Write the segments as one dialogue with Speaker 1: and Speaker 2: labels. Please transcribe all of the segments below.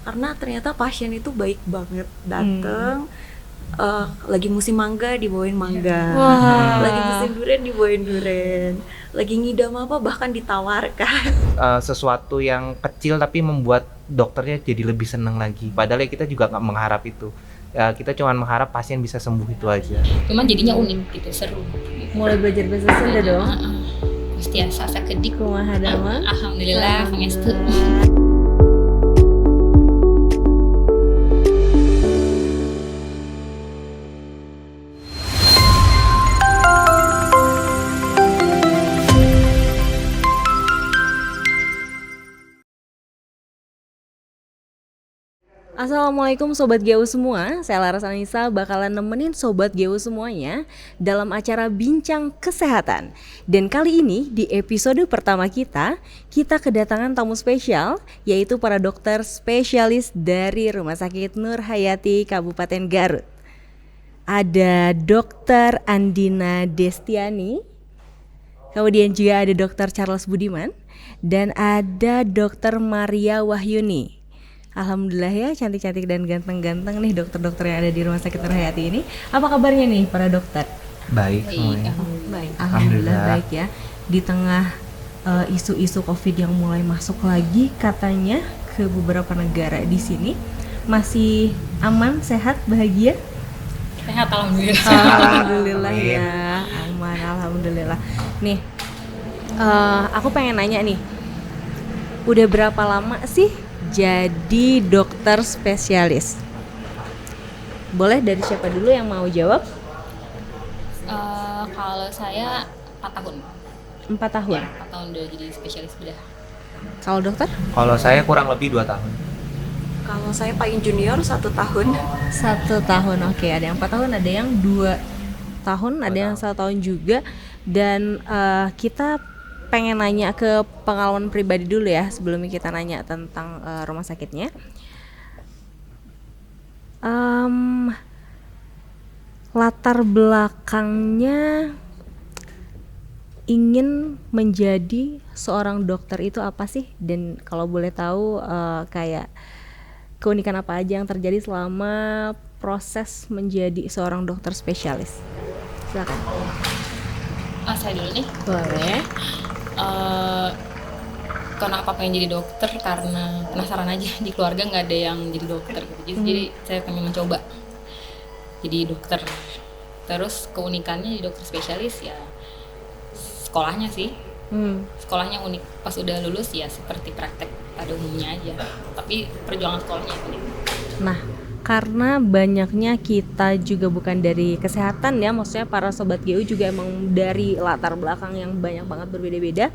Speaker 1: karena ternyata pasien itu baik banget, dateng lagi musim mangga dibawain mangga, lagi musim durian dibawain durian, lagi ngidam apa bahkan ditawarkan.
Speaker 2: Sesuatu yang kecil tapi membuat dokternya jadi lebih seneng lagi. Padahal ya kita juga nggak mengharap itu. Ya, kita cuma mengharap pasien bisa sembuh itu aja.
Speaker 3: Cuman jadinya unik gitu, seru.
Speaker 4: Mulai belajar bahasa Sunda dong.
Speaker 3: Pastiasa sakedik.
Speaker 4: Kumaha dama?
Speaker 3: Alhamdulillah, pangestu.
Speaker 4: Assalamualaikum Sobat Geo semua, saya Laras Anissa bakalan nemenin Sobat Geo semuanya dalam acara Bincang Kesehatan. Dan kali ini di episode pertama kita kedatangan tamu spesial, yaitu para dokter spesialis dari Rumah Sakit Nur Hayati Kabupaten Garut. Ada Dokter Andina Destiani, kemudian juga ada Dokter Charles Budiman, dan ada Dokter Maria Wahyuni. Alhamdulillah ya, cantik-cantik dan ganteng-ganteng nih dokter-dokter yang ada di Rumah Sakit Nur Hayati ini. Apa kabarnya nih para dokter?
Speaker 2: Baik semuanya.
Speaker 4: Baik. Alhamdulillah baik ya. Di tengah isu-isu Covid yang mulai masuk lagi katanya ke beberapa negara di sini, masih aman, sehat, bahagia?
Speaker 3: Sehat alhamdulillah.
Speaker 4: Alhamdulillah ya, aman alhamdulillah. Nih, aku pengen nanya nih, udah berapa lama sih jadi dokter spesialis? Boleh dari siapa dulu yang mau jawab?
Speaker 3: Kalau saya 4 tahun.
Speaker 4: 4 tahun?
Speaker 3: Ya, 4 tahun udah jadi spesialis bedah.
Speaker 4: Kalau dokter?
Speaker 2: Kalau saya kurang lebih 2 tahun.
Speaker 1: Kalau saya paling junior 1 tahun.
Speaker 4: 1 tahun, oke. Ada yang 4 tahun, ada yang 2 tahun, ada yang 1 tahun juga. Dan kita pengen nanya ke pengalaman pribadi dulu ya sebelumnya kita nanya tentang rumah sakitnya. Latar belakangnya ingin menjadi seorang dokter itu apa sih? Dan kalau boleh tahu kayak keunikan apa aja yang terjadi selama proses menjadi seorang dokter spesialis? Silakan.
Speaker 3: Saya dulu nih.
Speaker 4: Boleh.
Speaker 3: Kenapa pengen jadi dokter? Karena penasaran aja, di keluarga nggak ada yang jadi dokter gitu. Jadi saya pengen mencoba jadi dokter. Terus keunikannya jadi dokter spesialis ya sekolahnya sih. Sekolahnya unik. Pas udah lulus ya seperti praktek pada umumnya aja. Tapi perjuangan sekolahnya unik. Nah,
Speaker 4: karena banyaknya kita juga bukan dari kesehatan ya, maksudnya para sobat GU juga emang dari latar belakang yang banyak banget berbeda-beda.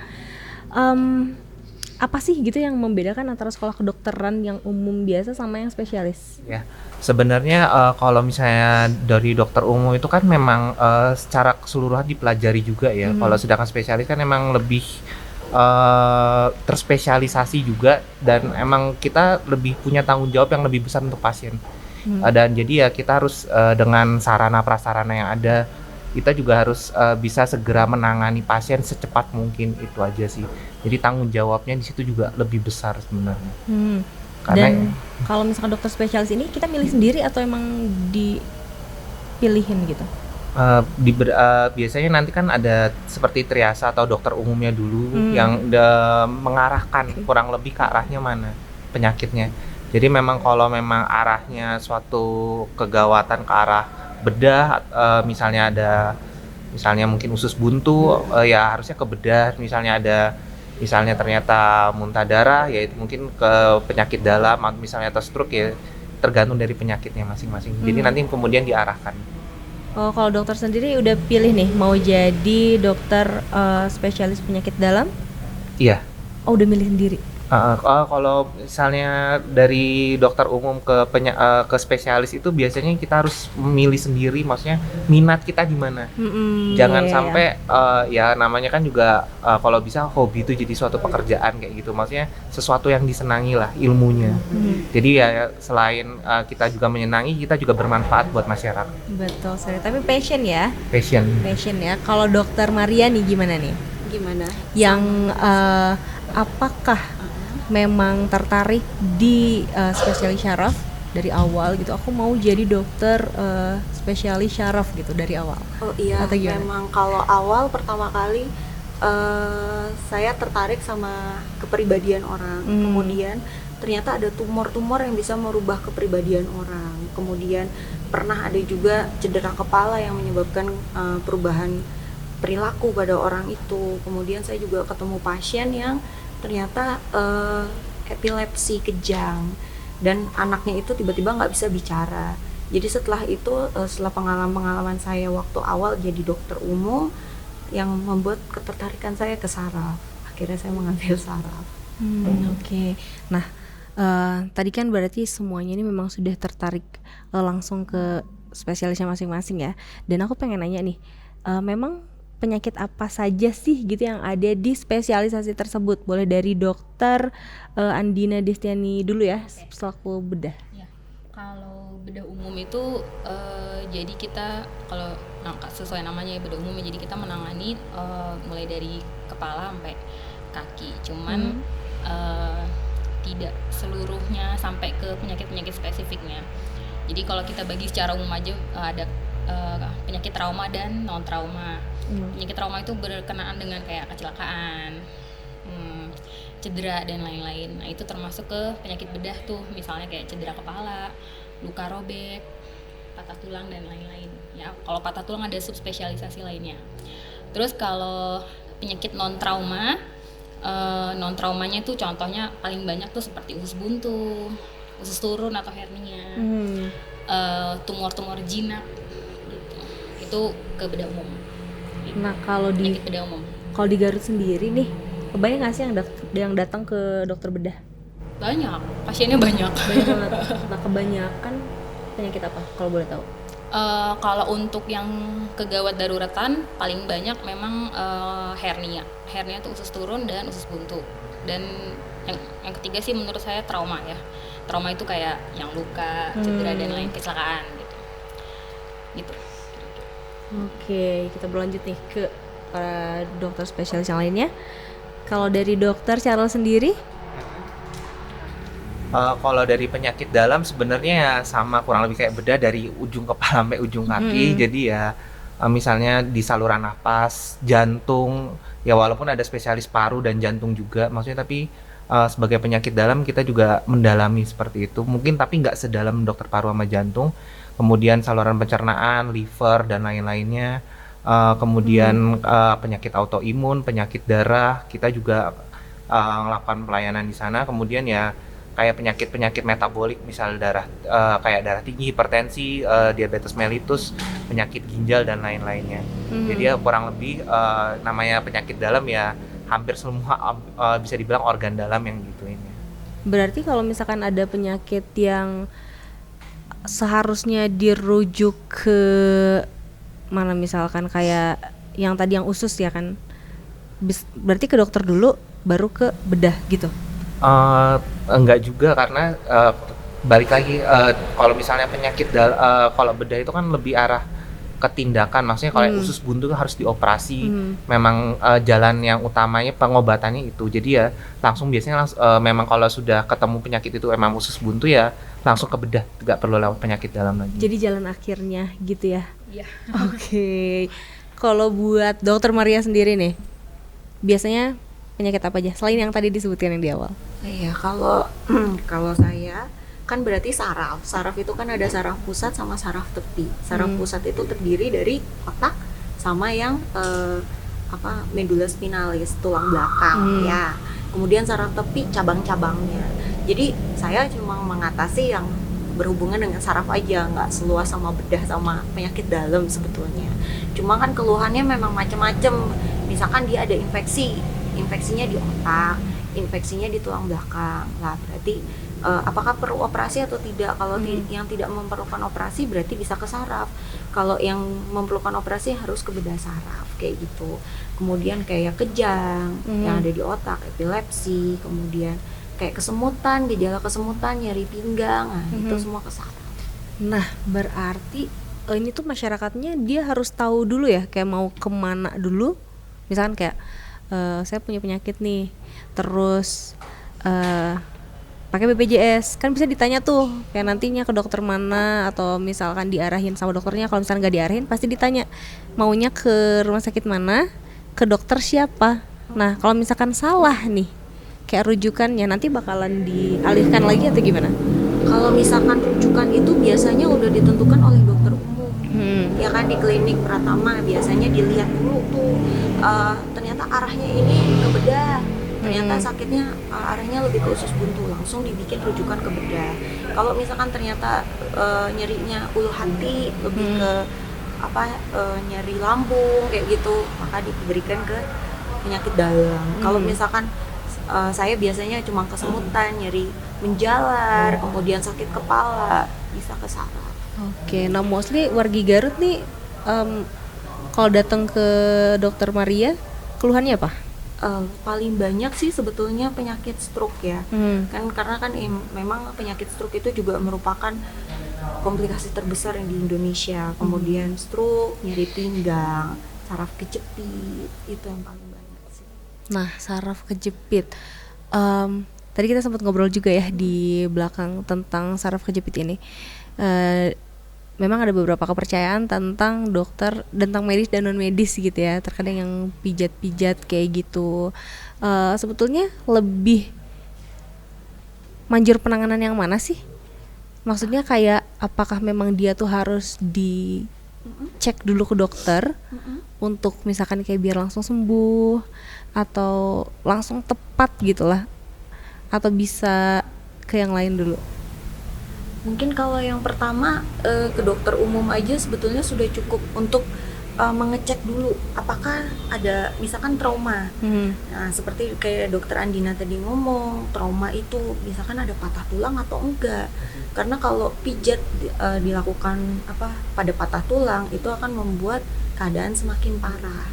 Speaker 4: Apa sih gitu yang membedakan antara sekolah kedokteran yang umum biasa sama yang spesialis?
Speaker 2: Ya, sebenarnya kalau misalnya dari dokter umum itu kan memang secara keseluruhan dipelajari juga ya. Kalau sedangkan spesialis kan memang lebih terspesialisasi juga, dan emang kita lebih punya tanggung jawab yang lebih besar untuk pasien. Dan jadi ya kita harus dengan sarana prasarana yang ada, kita juga harus bisa segera menangani pasien secepat mungkin, itu aja sih. Jadi tanggung jawabnya di situ juga lebih besar sebenarnya.
Speaker 4: Dan kalau misalkan dokter spesialis ini kita milih sendiri atau emang dipilihin gitu?
Speaker 2: Biasanya nanti kan ada seperti triasa atau dokter umumnya dulu yang mengarahkan kurang lebih ke arahnya mana penyakitnya. Jadi memang kalau memang arahnya suatu kegawatan ke arah bedah, misalnya mungkin usus buntu, ya harusnya ke bedah. Misalnya ternyata muntah darah, ya itu mungkin ke penyakit dalam, misalnya atau stroke, ya tergantung dari penyakitnya masing-masing. Jadi nanti kemudian diarahkan.
Speaker 4: Oh, kalau dokter sendiri udah pilih nih mau jadi dokter spesialis penyakit dalam?
Speaker 2: Iya.
Speaker 4: Oh, udah milih sendiri.
Speaker 2: Kalau misalnya dari dokter umum ke spesialis itu biasanya kita harus memilih sendiri, maksudnya minat kita di mana. Jangan sampai ya namanya kan juga kalau bisa hobi itu jadi suatu pekerjaan kayak gitu, maksudnya sesuatu yang disenangi lah ilmunya. Jadi ya selain kita juga menyenangi, kita juga bermanfaat buat masyarakat.
Speaker 4: Betul sekali. Tapi passion ya.
Speaker 2: Passion
Speaker 4: ya. Kalau dokter Maria nih gimana nih?
Speaker 1: Gimana?
Speaker 4: Yang apakah memang tertarik di spesialis syaraf dari awal gitu, aku mau jadi dokter spesialis syaraf gitu dari awal?
Speaker 1: Oh iya,
Speaker 4: Atau gimana?
Speaker 1: memang kalau awal pertama kali saya tertarik sama kepribadian orang. Kemudian ternyata ada tumor-tumor yang bisa merubah kepribadian orang. Kemudian pernah ada juga cedera kepala yang menyebabkan perubahan perilaku pada orang itu. Kemudian saya juga ketemu pasien yang ternyata epilepsi kejang dan anaknya itu tiba-tiba nggak bisa bicara. Jadi setelah itu, setelah pengalaman saya waktu awal jadi dokter umum, yang membuat ketertarikan saya ke saraf. Akhirnya saya mengambil saraf.
Speaker 4: Oke. Nah, tadi kan berarti semuanya ini memang sudah tertarik langsung ke spesialisnya masing-masing ya. Dan aku pengen nanya nih, memang penyakit apa saja sih gitu yang ada di spesialisasi tersebut? Boleh dari dokter Andina Destiani dulu ya, selaku bedah.
Speaker 3: Ya, kalau bedah umum itu jadi kita kalau sesuai namanya ya bedah umum, jadi kita menangani mulai dari kepala sampai kaki. Cuman tidak seluruhnya sampai ke penyakit-penyakit spesifiknya. Jadi kalau kita bagi secara umum aja ada penyakit trauma dan non trauma. Penyakit trauma itu berkenaan dengan kayak kecelakaan, cedera dan lain-lain. Nah itu termasuk ke penyakit bedah tuh, misalnya kayak cedera kepala, luka robek, patah tulang dan lain-lain. Ya kalau patah tulang ada subspesialisasi lainnya. Terus kalau penyakit non trauma, non traumanya tuh contohnya paling banyak tuh seperti usus buntu, usus turun atau hernia, tumor-tumor jinak gitu. Itu ke bedah umum.
Speaker 4: Nah kalau di
Speaker 3: Penyakit bedah umum.
Speaker 4: kalau di Garut sendiri nih, kebayang nggak sih yang datang ke dokter bedah?
Speaker 3: Banyak, pasiennya banyak.
Speaker 4: Banyak banget. Nah kebanyakan penyakit apa kalau boleh tahu?
Speaker 3: Kalau untuk yang kegawat daruratan paling banyak memang hernia. Hernia itu usus turun dan usus buntu. Dan yang ketiga sih menurut saya trauma ya. Trauma itu kayak yang luka, cedera dan lain, kecelakaan gitu.
Speaker 4: Oke, kita berlanjut nih ke para dokter spesialis yang lainnya. Kalau dari dokter Charles sendiri?
Speaker 2: Kalau dari penyakit dalam sebenarnya ya sama kurang lebih kayak bedah dari ujung kepala sampai ujung kaki. Jadi ya misalnya di saluran napas, jantung, ya walaupun ada spesialis paru dan jantung juga, maksudnya tapi sebagai penyakit dalam kita juga mendalami seperti itu. Mungkin tapi nggak sedalam dokter paru sama jantung. Kemudian saluran pencernaan, liver dan lain-lainnya. Kemudian penyakit autoimun, penyakit darah, kita juga melakukan pelayanan di sana. Kemudian ya kayak penyakit-penyakit metabolik, misal kayak darah tinggi, hipertensi, diabetes mellitus, penyakit ginjal dan lain-lainnya. Jadi ya kurang lebih namanya penyakit dalam ya hampir semua bisa dibilang organ dalam yang gituin ya.
Speaker 4: Berarti kalau misalkan ada penyakit yang seharusnya dirujuk ke mana, misalkan kayak yang tadi yang usus ya kan, berarti ke dokter dulu baru ke bedah gitu?
Speaker 2: Enggak juga, karena balik lagi kalau misalnya penyakit kalau bedah itu kan lebih arah ke tindakan, maksudnya kalau usus buntu harus dioperasi. Memang jalan yang utamanya pengobatannya itu, jadi ya langsung biasanya memang kalau sudah ketemu penyakit itu emang usus buntu ya langsung ke bedah, nggak perlu lewat penyakit dalam lagi.
Speaker 4: Jadi jalan akhirnya gitu ya?
Speaker 3: Iya.
Speaker 4: Oke. Kalau buat dokter Maria sendiri nih, biasanya penyakit apa aja selain yang tadi disebutkan yang di awal?
Speaker 1: Iya, kalau saya kan berarti saraf. Saraf itu kan ada saraf pusat sama saraf tepi. Saraf pusat itu terdiri dari otak sama yang medula spinalis, tulang belakang ya. Kemudian saraf tepi cabang-cabangnya. Jadi saya cuma mengatasi yang berhubungan dengan saraf aja, nggak seluas sama bedah sama penyakit dalam sebetulnya. Cuma kan keluhannya memang macam-macam. Misalkan dia ada infeksinya di otak, infeksinya di tulang belakang. Lah berarti apakah perlu operasi atau tidak? Kalau yang tidak memerlukan operasi berarti bisa ke saraf. Kalau yang memerlukan operasi harus ke bedah saraf kayak gitu. Kemudian kayak kejang yang ada di otak, epilepsi, kemudian kayak kesemutan, gejala kesemutan, nyeri pinggang, nah itu semua ke saraf.
Speaker 4: Nah berarti ini tuh masyarakatnya dia harus tahu dulu ya, kayak mau kemana dulu. Misalkan kayak saya punya penyakit nih, terus pakai BPJS kan bisa ditanya tuh kayak nantinya ke dokter mana atau misalkan diarahin sama dokternya. Kalau misalkan nggak diarahin pasti ditanya maunya ke rumah sakit mana, ke dokter siapa. Nah kalau misalkan salah nih kayak rujukannya nanti bakalan dialihkan lagi atau gimana?
Speaker 1: Kalau misalkan rujukan itu biasanya udah ditentukan oleh dokter umum. Ya kan di klinik Pratama biasanya dilihat dulu tuh ternyata arahnya ini ke bedah, ternyata sakitnya arahnya lebih ke usus buntu, langsung dibikin rujukan ke bedah. Kalau misalkan ternyata nyerinya ulu hati, lebih ke nyeri lambung kayak gitu, maka diberikan ke penyakit dalam. Kalau misalkan saya biasanya cuma kesemutan, nyeri menjalar, kemudian sakit kepala, bisa ke saraf.
Speaker 4: Oke, nah mostly wargi Garut nih kalau datang ke Dokter Maria keluhannya apa?
Speaker 1: Paling banyak sih sebetulnya penyakit stroke ya. Kan karena kan memang penyakit stroke itu juga merupakan komplikasi terbesar di Indonesia. Kemudian stroke, nyeri pinggang, saraf kejepit, itu yang paling banyak sih.
Speaker 4: Nah, saraf kejepit. Tadi kita sempat ngobrol juga ya di belakang tentang saraf kejepit ini. Memang ada beberapa kepercayaan tentang dokter, tentang medis dan non medis gitu ya. Terkadang yang pijat-pijat kayak gitu. Sebetulnya lebih manjur penanganan yang mana sih? Maksudnya kayak apakah memang dia tuh harus dicek dulu ke dokter untuk misalkan kayak biar langsung sembuh atau langsung tepat gitulah, atau bisa ke yang lain dulu?
Speaker 1: Mungkin kalau yang pertama ke dokter umum aja sebetulnya sudah cukup untuk mengecek dulu apakah ada misalkan trauma. Nah seperti kayak dokter Andina tadi ngomong, trauma itu misalkan ada patah tulang atau enggak. Karena kalau pijat dilakukan pada patah tulang itu akan membuat keadaan semakin parah.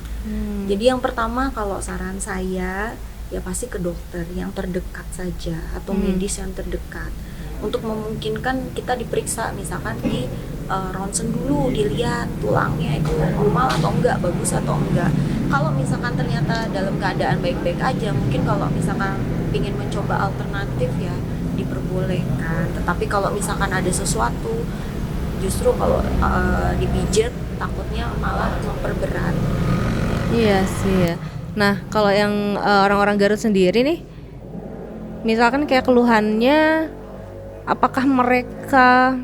Speaker 1: Jadi yang pertama kalau saran saya ya pasti ke dokter yang terdekat saja atau medis yang terdekat. Untuk memungkinkan kita diperiksa misalkan di ronsen dulu, dilihat tulangnya itu normal atau enggak, bagus atau enggak. Kalau misalkan ternyata dalam keadaan baik-baik aja, mungkin kalau misalkan ingin mencoba alternatif ya diperbolehkan. Tetapi kalau misalkan ada sesuatu, justru kalau dipijat takutnya malah memperberat.
Speaker 4: Iya sih ya. Nah kalau yang orang-orang Garut sendiri nih, misalkan kayak keluhannya, apakah mereka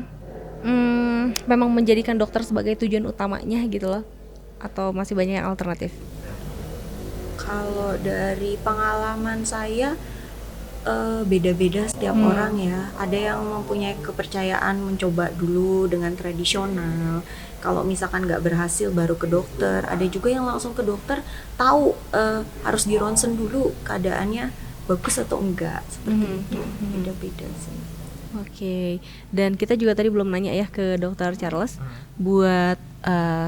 Speaker 4: memang menjadikan dokter sebagai tujuan utamanya gitu loh, atau masih banyak yang alternatif?
Speaker 1: Kalau dari pengalaman saya beda-beda setiap orang ya. Ada yang mempunyai kepercayaan mencoba dulu dengan tradisional. Kalau misalkan nggak berhasil baru ke dokter. Ada juga yang langsung ke dokter, tahu harus di ronsen dulu keadaannya bagus atau enggak, seperti itu. Beda-beda sih.
Speaker 4: Oke, dan kita juga tadi belum nanya ya ke Dokter Charles, buat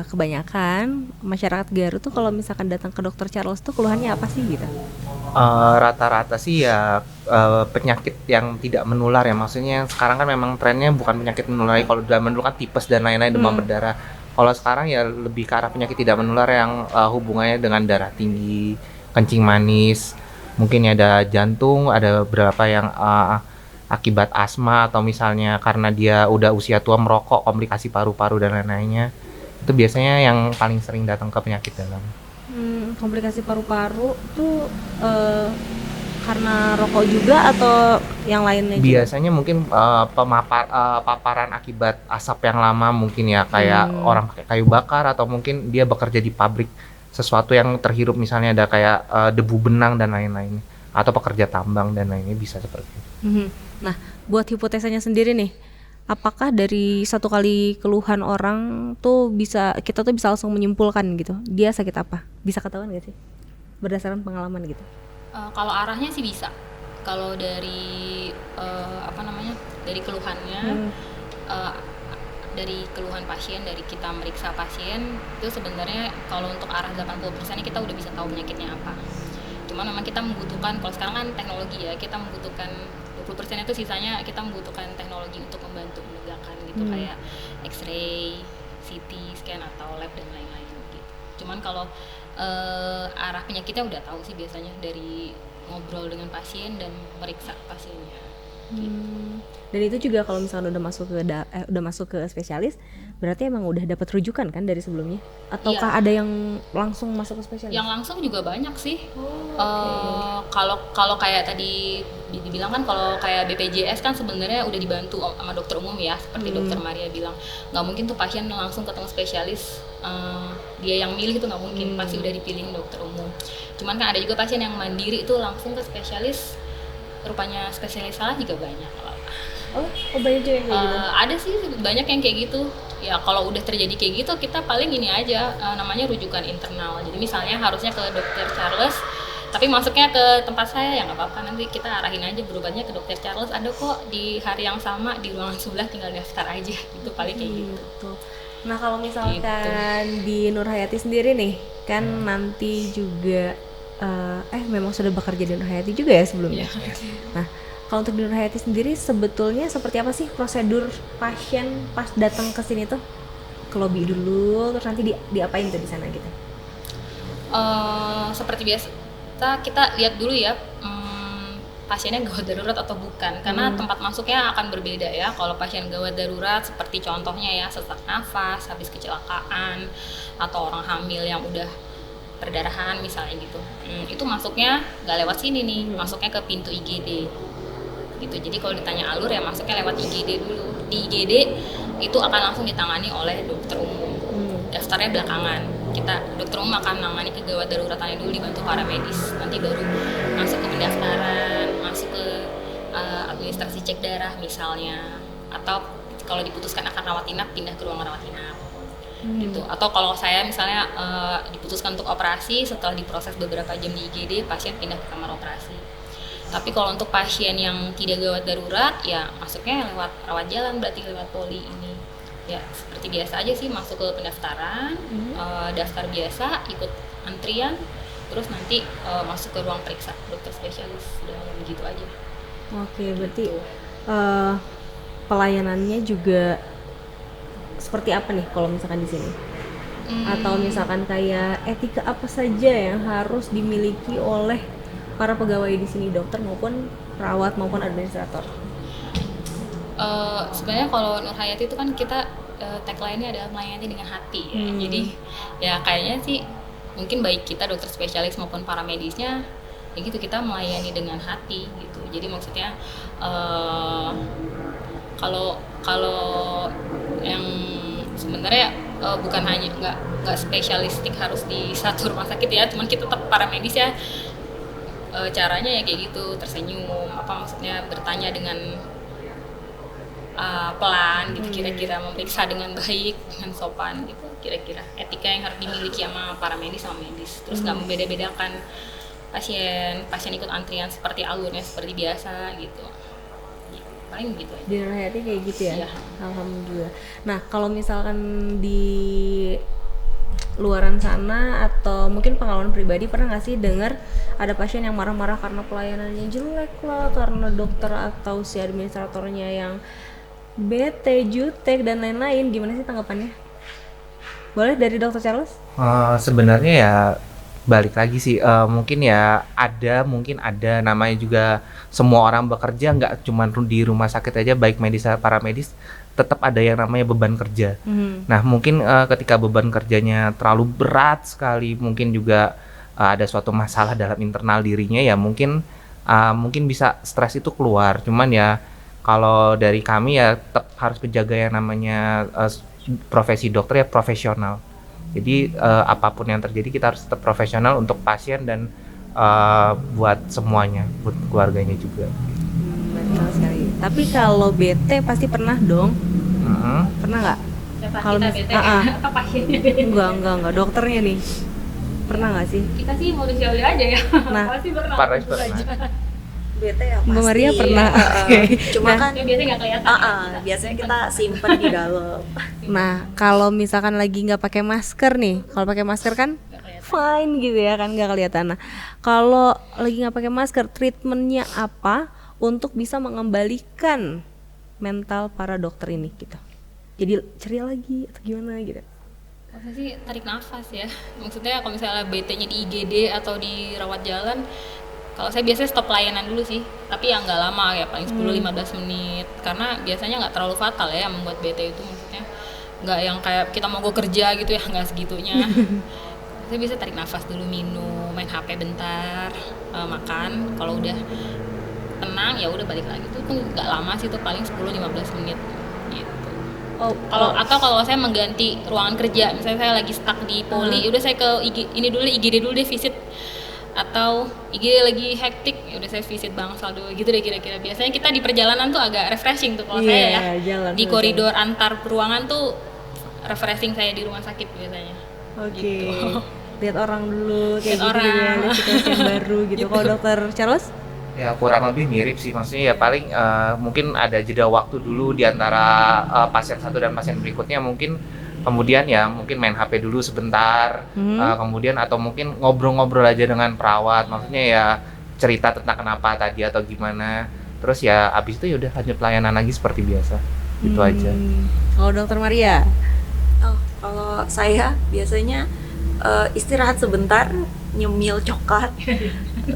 Speaker 4: kebanyakan masyarakat Garut tuh kalau misalkan datang ke Dokter Charles tuh keluhannya apa sih gitu?
Speaker 2: Rata-rata sih ya penyakit yang tidak menular ya, maksudnya sekarang kan memang trennya bukan penyakit menular. Kalau zaman dulu kan tipes dan lain-lain, demam berdarah. Kalau sekarang ya lebih ke arah penyakit tidak menular yang hubungannya dengan darah tinggi, kencing manis, mungkin ada jantung, ada beberapa yang akibat asma atau misalnya karena dia udah usia tua merokok, komplikasi paru-paru dan lain-lainnya. Itu biasanya yang paling sering datang ke penyakit dalam.
Speaker 4: Komplikasi paru-paru tuh karena rokok juga atau yang lainnya juga?
Speaker 2: Biasanya mungkin paparan akibat asap yang lama mungkin ya, kayak orang pakai kayu bakar atau mungkin dia bekerja di pabrik, sesuatu yang terhirup misalnya ada kayak debu benang dan lain-lain, atau pekerja tambang dan lainnya, bisa seperti itu.
Speaker 4: Nah, buat hipotesanya sendiri nih, apakah dari satu kali keluhan orang tuh kita tuh bisa langsung menyimpulkan gitu, dia sakit apa? Bisa ketahuan gak sih? Berdasarkan pengalaman gitu.
Speaker 3: Kalau arahnya sih bisa. Kalau dari dari keluhannya, dari keluhan pasien, dari kita meriksa pasien itu sebenarnya kalau untuk arah 80% kita udah bisa tahu penyakitnya apa. Cuma memang kita membutuhkan, kalau sekarang kan teknologi ya, kita membutuhkan 20% itu sisanya kita membutuhkan teknologi untuk membantu menegakkan gitu, kayak X-ray, CT scan atau lab dan lain-lain gitu. Cuman kalau arah penyakitnya udah tahu sih biasanya dari ngobrol dengan pasien dan meriksa pasiennya.
Speaker 4: Dan itu juga kalau misalnya udah masuk ke spesialis, berarti emang udah dapat rujukan kan dari sebelumnya? Ataukah
Speaker 3: Iya.
Speaker 4: ada yang langsung masuk ke spesialis?
Speaker 3: Yang langsung juga banyak sih. Kalau kayak tadi dibilang kan, kalau kayak BPJS kan sebenarnya udah dibantu sama dokter umum ya, seperti dokter Maria bilang, nggak mungkin tuh pasien langsung ketemu spesialis, dia yang milih itu nggak mungkin, pasti udah dipilih dokter umum. Cuman kan ada juga pasien yang mandiri itu langsung ke spesialis, rupanya spesialis salah juga banyak.
Speaker 4: Oh banyak juga yang kayak gitu?
Speaker 3: Ada sih banyak yang kayak gitu. Ya kalau udah terjadi kayak gitu, kita paling ini aja, namanya rujukan internal. Jadi misalnya harusnya ke dokter Charles, tapi masuknya ke tempat saya, ya nggak apa-apa, nanti kita arahin aja berobatnya ke dokter Charles, ada kok di hari yang sama di ruangan sebelah, tinggal daftar aja. Itu paling kayak gitu.
Speaker 4: Nah kalau misalkan di Nur Hayati sendiri nih, kan nanti juga memang sudah bekerja di Nur Hayati juga ya sebelumnya. Nah kalau untuk di Nur Hayati sendiri sebetulnya seperti apa sih prosedur pasien pas datang ke sini tuh? Ke lobby dulu, terus nanti diapain tuh di sana gitu?
Speaker 3: Seperti biasa kita lihat dulu ya, pasiennya gawat darurat atau bukan, karena tempat masuknya akan berbeda ya. Kalau pasien gawat darurat seperti contohnya ya sesak nafas habis kecelakaan, atau orang hamil yang udah perdarahan misalnya gitu, itu masuknya nggak lewat sini nih, masuknya ke pintu IGD gitu. Jadi kalau ditanya alur ya masuknya lewat IGD dulu. Di IGD itu akan langsung ditangani oleh dokter umum. Daftarnya belakangan. Dokter umum akan menangani kegawat daruratannya dulu, dibantu paramedis. Nanti baru masuk ke pendaftaran, masuk ke administrasi cek darah misalnya. Atau kalau diputuskan akan rawat inap, pindah ke ruang rawat inap. Gitu. Atau kalau saya misalnya diputuskan untuk operasi, setelah diproses beberapa jam di IGD, pasien pindah ke kamar operasi. Tapi kalau untuk pasien yang tidak gawat darurat, ya masuknya lewat rawat jalan, berarti lewat poli ini. Ya seperti biasa aja sih, masuk ke pendaftaran, daftar biasa, ikut antrian, terus nanti masuk ke ruang periksa dokter spesialis, udah begitu aja.
Speaker 4: Oke, berarti pelayanannya juga seperti apa nih kalau misalkan di sini? Atau misalkan kayak etika apa saja yang harus dimiliki oleh para pegawai di sini, dokter maupun perawat maupun administrator?
Speaker 3: Sebenarnya kalau Nur Hayati itu kan kita tagline-nya adalah melayani dengan hati ya. Jadi ya kayaknya sih mungkin baik kita dokter spesialis maupun paramedisnya ya gitu, kita melayani dengan hati gitu. Jadi maksudnya kalau yang sebenarnya bukan hanya nggak spesialistik harus di satu rumah sakit ya, cuman kita tetap paramedis ya. Caranya ya kayak gitu, tersenyum, maksudnya bertanya dengan pelan gitu, kira-kira memeriksa dengan baik, dengan sopan gitu, kira-kira etika yang harus dimiliki sama paramedis sama medis. Terus nggak membeda-bedakan pasien ikut antrian seperti alurnya seperti biasa gitu. Paling gitu aja.
Speaker 4: Di Nur Hayati kayak gitu ya?
Speaker 3: Iya.
Speaker 4: Alhamdulillah. Nah kalau misalkan di luaran sana atau mungkin pengalaman pribadi, pernah nggak sih dengar ada pasien yang marah-marah karena pelayanannya jelek lah, karena dokter atau si administratornya yang bete, jutek dan lain-lain? Gimana sih tanggapannya? Boleh dari dokter Charles?
Speaker 2: Sebenarnya ya balik lagi sih, mungkin mungkin ada namanya juga, semua orang bekerja nggak cuma di rumah sakit aja, baik medis atau paramedis, tetap ada yang namanya beban kerja. Nah mungkin ketika beban kerjanya terlalu berat sekali, mungkin juga ada suatu masalah dalam internal dirinya ya, mungkin bisa stres itu keluar. Cuman ya kalau dari kami ya tetap harus menjaga yang namanya profesi dokter ya profesional. Jadi apapun yang terjadi kita harus tetap profesional untuk pasien dan buat semuanya, buat keluarganya juga.
Speaker 4: Betul sekali. Tapi kalau bete pasti pernah dong. Pernah nggak? Kalau
Speaker 3: kita bete apa pasiennya bete?
Speaker 4: Enggak, dokternya nih. Pernah nggak sih?
Speaker 3: Kita sih manusiawi aja ya.
Speaker 4: Nah,
Speaker 3: pasti pernah.
Speaker 1: Bete ya pasti.
Speaker 4: Mbak Maria pernah.
Speaker 1: Cuma kan
Speaker 3: Biasanya nggak kelihatan.
Speaker 1: biasanya kita simpen di dalam.
Speaker 4: Nah, kalau misalkan lagi nggak pakai masker nih, kalau pakai masker kan fine gitu ya kan, nggak kelihatan. Nah, kalau lagi nggak pakai masker, treatmentnya apa untuk bisa mengembalikan mental para dokter ini gitu? Jadi ceria lagi atau gimana gitu?
Speaker 3: Maksudnya sih tarik nafas ya. Maksudnya kalau misalnya BT-nya di IGD atau di rawat jalan, Kalau saya biasanya stop layanan dulu sih, tapi yang nggak lama ya, paling 10-15 menit, karena biasanya nggak terlalu fatal ya yang membuat bete itu, maksudnya nggak yang kayak kita mau kerja gitu ya, nggak segitunya. Saya bisa tarik nafas dulu, minum, main HP bentar, makan. Kalau udah tenang ya udah balik lagi. Itu tuh nggak lama sih, tuh paling 10-15 menit gitu. Kalau saya mengganti ruangan kerja, misalnya saya lagi stuck di poli, udah saya ke IGD dulu deh visit, atau IGD lagi hektik, ya udah saya visit Bangsal dulu gitu deh kira-kira. Biasanya kita di perjalanan tuh agak refreshing tuh kalau saya ya. Di koridor antar ruangan tuh refreshing saya di rumah sakit biasanya.
Speaker 4: Oke.
Speaker 3: Gitu.
Speaker 4: Lihat orang dulu kayak
Speaker 3: Lihat
Speaker 4: gitu
Speaker 3: orang.
Speaker 4: ya, lihat situasi yang baru gitu. Kalau Dokter Charles?
Speaker 2: Ya kurang lebih mirip sih, maksudnya ya paling mungkin ada jeda waktu dulu di antara pasien satu dan pasien berikutnya, mungkin kemudian ya mungkin main HP dulu sebentar, kemudian atau mungkin ngobrol-ngobrol aja dengan perawat, maksudnya ya cerita tentang kenapa tadi atau gimana, terus ya abis itu ya udah lanjut pelayanan lagi seperti biasa, gitu aja.
Speaker 4: Kalau Dokter Maria?
Speaker 1: Oh, kalau saya biasanya istirahat sebentar, nyemil coklat.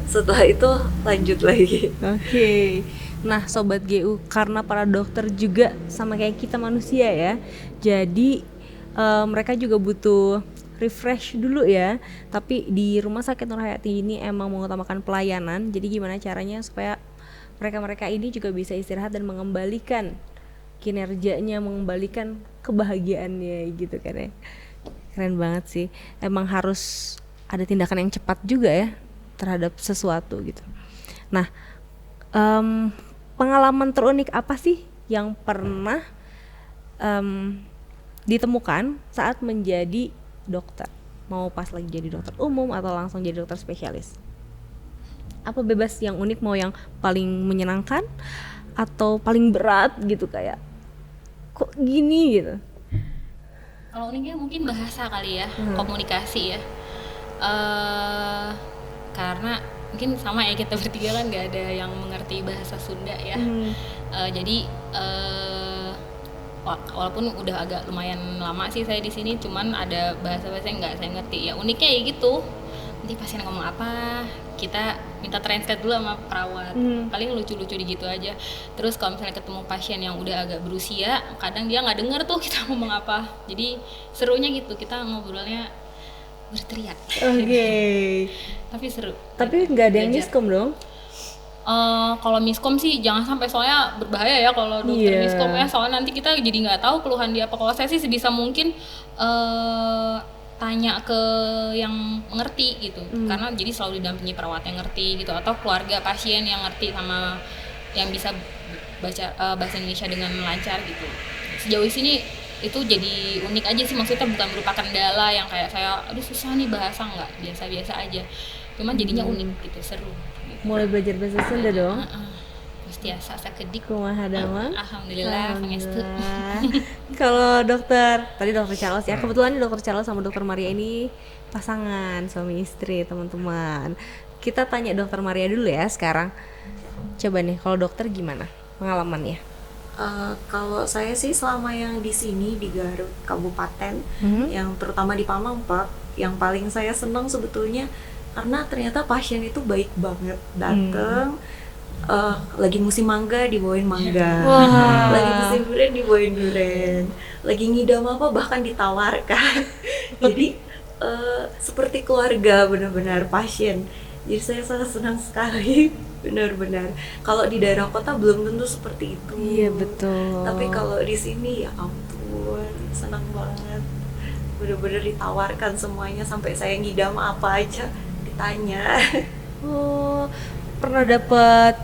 Speaker 1: Setelah itu lanjut lagi.
Speaker 4: Oke. Nah, Sobat GU, karena para dokter juga sama kayak kita manusia ya, jadi mereka juga butuh refresh dulu ya. Tapi di Rumah Sakit Nur Hayati ini emang mengutamakan pelayanan. Jadi gimana caranya supaya mereka-mereka ini juga bisa istirahat dan mengembalikan kinerjanya, mengembalikan kebahagiaannya gitu kan ya. Keren banget sih. Emang harus ada tindakan yang cepat juga ya terhadap sesuatu gitu. Nah, pengalaman terunik apa sih yang pernah ditemukan saat menjadi dokter? Mau pas lagi jadi dokter umum atau langsung jadi dokter spesialis? Apa bebas yang unik, mau yang paling menyenangkan atau paling berat gitu, kayak kok gini gitu?
Speaker 3: Kalau uniknya mungkin bahasa kali ya, komunikasi ya. Karena mungkin sama ya, kita bertiga kan nggak ada yang mengerti bahasa Sunda ya. Jadi walaupun udah agak lumayan lama sih saya di sini, cuman ada bahasa-bahasa yang nggak saya ngerti. Ya uniknya ya gitu. Nanti pasien ngomong apa, kita minta translate dulu sama perawat. Paling lucu-lucu gitu aja. Terus kalau misalnya ketemu pasien yang udah agak berusia, kadang dia nggak denger tuh kita ngomong apa. Jadi serunya gitu, kita ngobrolnya berteriak.
Speaker 4: Oke.
Speaker 3: Tapi seru.
Speaker 4: Tapi nggak ada yang miskom dong?
Speaker 3: Kalau miskom sih jangan sampai, soalnya berbahaya ya kalau dokter miskom ya, soalnya nanti kita jadi nggak tahu keluhan dia apa. Kalau saya sih sebisa mungkin tanya ke yang mengerti gitu, karena jadi selalu didampingi perawat yang ngerti gitu, atau keluarga pasien yang ngerti sama yang bisa baca bahasa Indonesia dengan lancar gitu. Sejauh sini itu jadi unik aja sih, maksudnya bukan merupakan kendala yang kayak saya aduh susah nih bahasa, nggak, biasa-biasa aja, cuman jadinya unik gitu, seru gitu.
Speaker 4: Mulai belajar bahasa Sunda dong?
Speaker 3: Pastiasa sakedik.
Speaker 4: Kumaha damang?
Speaker 3: Alhamdulillah, pangestu.
Speaker 4: Kalau tadi dokter Charles ya, kebetulan dokter Charles sama dokter Maria ini pasangan suami istri teman-teman. Kita tanya dokter Maria dulu ya sekarang. Coba nih, kalau dokter gimana pengalamannya?
Speaker 1: Kalau saya sih selama yang di sini di Garut Kabupaten, yang terutama di Pamangperak, yang paling saya senang sebetulnya karena ternyata pasien itu baik banget, dateng. Lagi musim mangga dibawain mangga, lagi musim durian dibawain durian, lagi ngidam apa bahkan ditawarkan. Jadi seperti keluarga benar-benar pasien. Jadi saya sangat senang sekali, benar-benar. Kalau di daerah kota belum tentu seperti itu.
Speaker 4: Iya betul.
Speaker 1: Tapi kalau di sini ya ampun, senang banget. Benar-benar ditawarkan semuanya, sampai saya ngidam apa aja ditanya.
Speaker 4: Oh, pernah dapat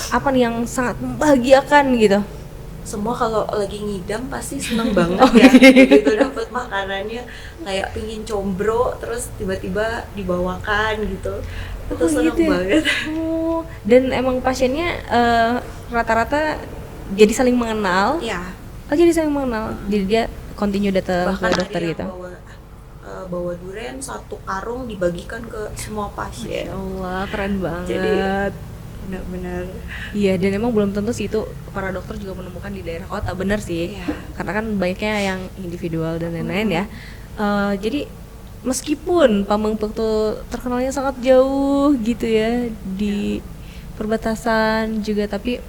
Speaker 4: apa nih yang sangat membahagiakan gitu?
Speaker 1: Semua kalau lagi ngidam pasti seneng banget ya, begitu dapat makanannya, kayak pingin combro terus tiba-tiba dibawakan gitu, itu seneng
Speaker 4: gitu ya?
Speaker 1: banget.
Speaker 4: Oh, dan emang pasiennya rata-rata jadi saling mengenal?
Speaker 1: Ya,
Speaker 4: Jadi saling mengenal, jadi dia continue datang
Speaker 1: bahkan
Speaker 4: ke dokter
Speaker 1: ada yang
Speaker 4: gitu?
Speaker 1: bawa durian satu karung dibagikan ke semua pasien.
Speaker 4: Ya Allah, keren banget.
Speaker 1: Jadi benar-benar.
Speaker 4: Iya, dan emang belum tentu sih itu para dokter juga menemukan di daerah kota, bener sih.
Speaker 1: Iya.
Speaker 4: Karena kan banyaknya yang individual dan lain-lain ya. Jadi meskipun Pamengpeuk tuh terkenalnya sangat jauh gitu ya di perbatasan juga, tapi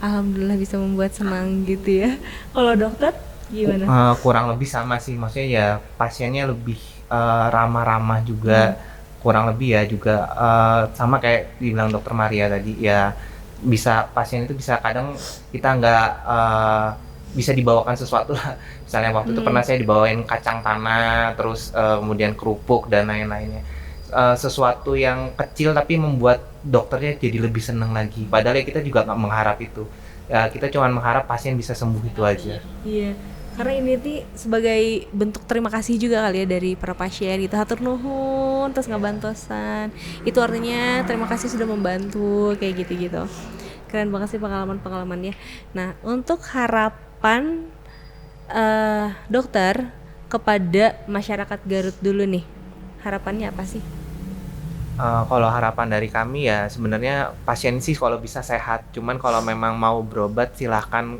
Speaker 4: alhamdulillah bisa membuat senang gitu ya. Kalau dokter gimana?
Speaker 2: Kurang lebih sama sih, maksudnya ya pasiennya lebih ramah-ramah juga, kurang lebih ya juga sama kayak dibilang dokter Maria tadi ya, bisa pasien itu bisa kadang kita nggak bisa dibawakan sesuatu lah, misalnya waktu itu pernah saya dibawain kacang tanah, terus kemudian kerupuk dan lain-lainnya. Sesuatu yang kecil tapi membuat dokternya jadi lebih senang lagi, padahal ya kita juga nggak mengharap itu ya, kita cuma mengharap pasien bisa sembuh itu aja.
Speaker 4: Iya, karena ini nih sebagai bentuk terima kasih juga kali ya dari para pasien gitu, hatur nuhun terus ngabantosan, itu artinya terima kasih sudah membantu kayak gitu-gitu. Keren banget sih pengalaman-pengalamannya. Nah, untuk harapan dokter kepada masyarakat Garut dulu nih, harapannya apa sih?
Speaker 2: Kalau harapan dari kami ya sebenarnya pasien sih kalau bisa sehat, cuman kalau memang mau berobat silahkan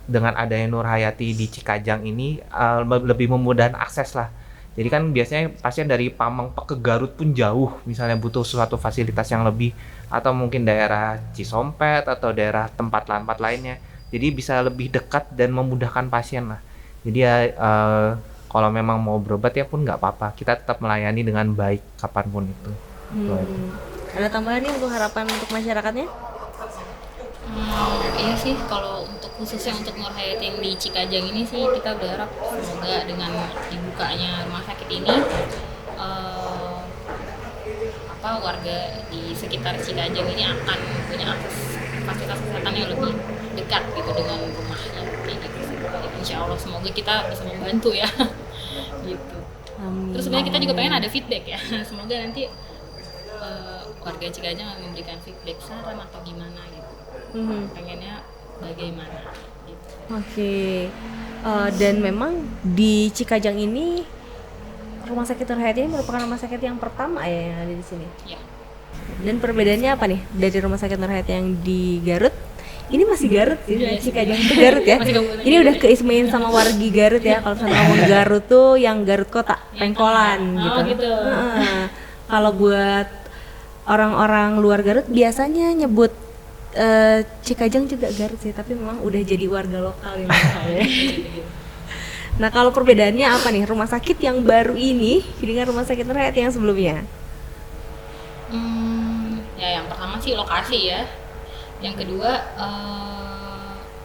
Speaker 2: dengan adanya Nur Hayati di Cikajang ini lebih memudahkan akses lah. Jadi kan biasanya pasien dari Pamengpeuk ke Garut pun jauh, misalnya butuh suatu fasilitas yang lebih, atau mungkin daerah Cisompet atau daerah tempat lainnya. Jadi bisa lebih dekat dan memudahkan pasien lah. Jadi ya kalau memang mau berobat ya pun nggak apa-apa, kita tetap melayani dengan baik kapanpun itu.
Speaker 4: Ada tambahan nih untuk harapan untuk masyarakatnya?
Speaker 3: Iya sih, kalau untuk khususnya untuk Nur Hayati yang di Cikajang ini sih kita berharap semoga dengan dibukanya rumah sakit ini warga di sekitar Cikajang ini akan punya akses fasilitas kesehatan yang lebih dekat gitu dengan rumahnya kayak gitu sih. Insya Allah semoga kita bisa membantu ya gitu. Terus sebenarnya kita juga pengen ada feedback ya, semoga nanti warga Cikajang memberikan feedback saran atau gimana gitu. Pengennya bagaimana gitu.
Speaker 4: Oke. Dan memang di Cikajang ini Rumah Sakit Nur Hayati ini merupakan rumah sakit yang pertama ya yang ada di sini.
Speaker 3: Ya.
Speaker 4: Dan perbedaannya apa nih dari Rumah Sakit Nur Hayati yang di Garut? Ini masih Garut sih, Cikajang itu Garut ya. Ini udah keismain sama wargi Garut ya. Kalau misalnya ngomong Garut tuh yang Garut kota, Pengkolan gitu. Kalau buat orang-orang luar Garut biasanya nyebut Cikajang juga Garut sih, tapi memang udah jadi warga lokal yang ya. Nah, kalau perbedaannya apa nih rumah sakit yang baru ini dengan Rumah Sakit Nur Hayati yang sebelumnya?
Speaker 3: Ya yang pertama sih lokasi ya. Yang kedua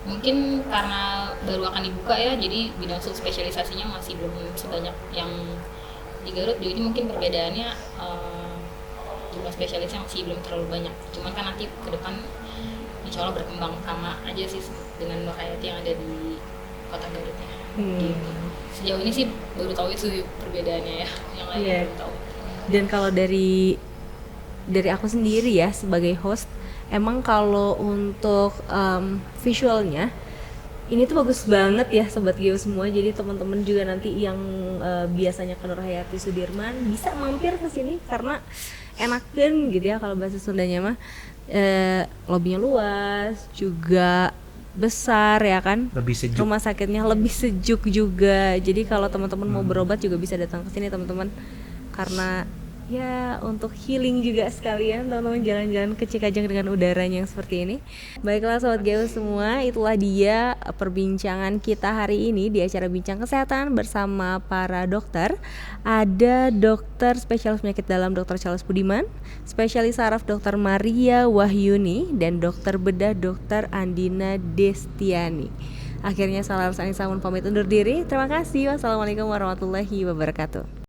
Speaker 3: mungkin karena baru akan dibuka ya, jadi bidang subspesialisasinya masih belum sebanyak yang di Garut. Jadi mungkin perbedaannya jumlah spesialisnya masih belum terlalu banyak. Cuman kan nanti ke depan insya Allah berkembang sama aja sih dengan Nur Hayati yang ada di kota Garutnya. Gitu. Sejauh ini sih baru tahu itu perbedaannya ya, yang lain belum tahu.
Speaker 4: Dan kalau dari aku sendiri ya sebagai host, emang kalau untuk visualnya ini tuh bagus banget ya Sobat Geo semua. Jadi teman-teman juga nanti yang biasanya ke Nur Hayati Sudirman bisa mampir ke sini karena enakan gitu ya kalau bahasa Sundanya mah. Lobbynya luas, juga besar ya kan,
Speaker 2: lebih sejuk,
Speaker 4: rumah sakitnya lebih sejuk juga. Jadi kalau teman-teman mau berobat juga bisa datang ke sini teman-teman, karena ya untuk healing juga sekalian teman-teman jalan-jalan ke Cikajang dengan udaranya yang seperti ini. Baiklah Sobat Geo semua, itulah dia perbincangan kita hari ini di acara Bincang Kesehatan bersama para dokter. Ada dokter spesialis penyakit dalam Dr. Charles Budiman, spesialis saraf Dr. Maria Wahyuni, dan dokter bedah Dr. Andina Destiani. Akhirnya Salaras Anissa pamit undur diri. Terima kasih. Wassalamualaikum warahmatullahi wabarakatuh.